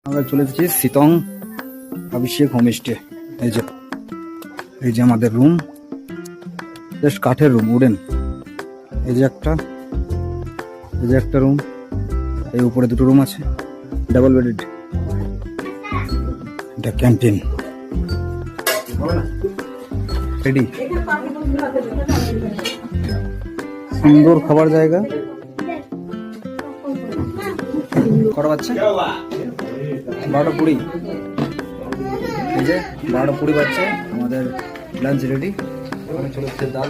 আমরা চলে এসেছি সিতং অভিষেক হোমস্টে। এই যে আমাদের রুম, বেশ কাঠের রুম, উডেন। এই যে একটা রুম, এই উপরে দুটো রুম আছে, ডাবল বেডেড। এটা ক্যান্টিন রেডি, সুন্দর খাবার জায়গা। কটা বাচ্চা? 12:20। এই যে 12:20 বাচ্চা, আমাদের লাঞ্চ রেডি। চলে এসছে ডাল,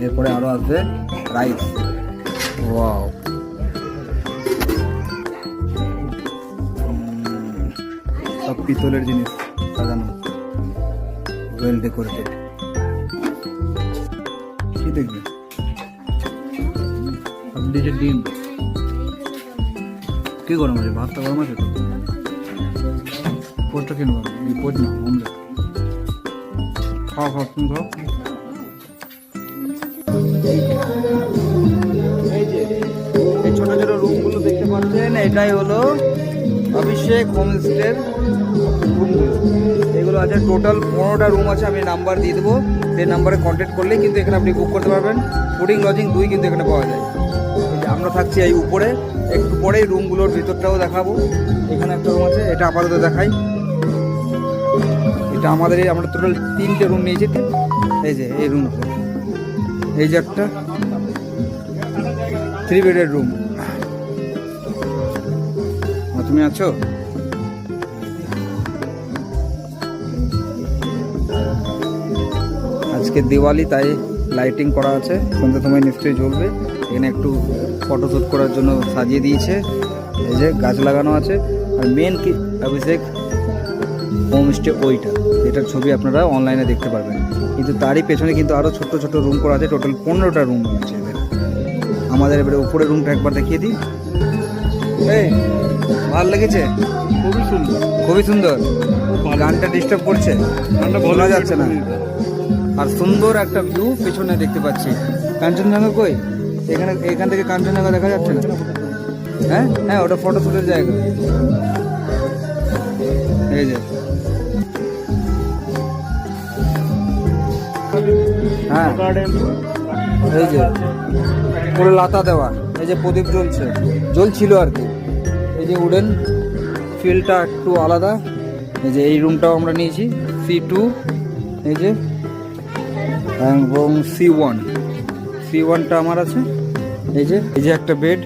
এরপরে আরো আসবে রাইস। ওয়াও, সব পিতলের জিনিস সাজানো, ওয়েল ডেকোরেটেড। কি দেখবে? ডিম। কি গরম আছে? ভাতটা গরম আছে তো? পোস্টটা কেন গরম? পোস্ট না, অমলেট। খাও তুমি খাও। এই ছোট ছোট রুমগুলো দেখতে পাচ্ছেন, এটাই হলো অভিষেক হোমস্টের রুমগুলো। এগুলো আছে টোটাল 15টা রুম আছে। আমি নাম্বার দিয়ে দেবো, সেই নাম্বারে কন্ট্যাক্ট করলেই কিন্তু এখানে আপনি বুক করতে পারবেন। ফুডিং লজিং দুই কিন্তু এখানে পাওয়া যায়। আমরা থাকছি এই উপরে, একটু পরেই রুমগুলোর ভিতরটাও দেখাবো। এখানে একটা রুম আছে, এটা আপাতত দেখাই। এটা আমরা টোটাল 3টে রুম নিয়েছি। এই যে এই রুমগুলো, এই যে একটা 3 বেডের রুম। তুমি আছো? আজকে দিওয়ালি, তাই লাইটিং করা আছে, সন্ধ্যে সময় নিশ্চয়ই জ্বলবে। এখানে একটু ফটোশ্যুট করার জন্য সাজিয়ে দিয়েছে। এই যে গাছ লাগানো আছে। আর মেন কি অভিষেক হোমস্টে ওইটা, এটার ছবি আপনারা অনলাইনে দেখতে পারবেন। কিন্তু তারই পেছনে কিন্তু আরও ছোট্ট ছোট্ট রুম করা আছে। টোটাল 15টা রুম আছে এদের। আমাদের এবারে উপরের রুমটা একবার দেখিয়ে দিই। এই ভালো লেগেছে? খুবই সুন্দর, খুবই সুন্দর। গানটা ডিস্টার্ব করছে, গানটা বলা যাচ্ছে না। আর সুন্দর একটা ভিউ পেছনে দেখতে পাচ্ছি। কাঞ্চনজঙ্ঘা কই? এখান থেকে কাঞ্চনজঙ্ঘা দেখা যাচ্ছে না? হ্যাঁ হ্যাঁ, ওটা ফটো শুটের জায়গা। এই যে হ্যাঁ, এই যে পুরো লাতা দেওয়া। এই যে প্রদীপ জ্বলছিল আর কি। এই যে উডেন ফিলটা একটু আলাদা। এই যে এই রুমটাও আমরা নিয়েছি, C2। এই যে এবং C1টা আমার আছে। এই যে একটা বেড,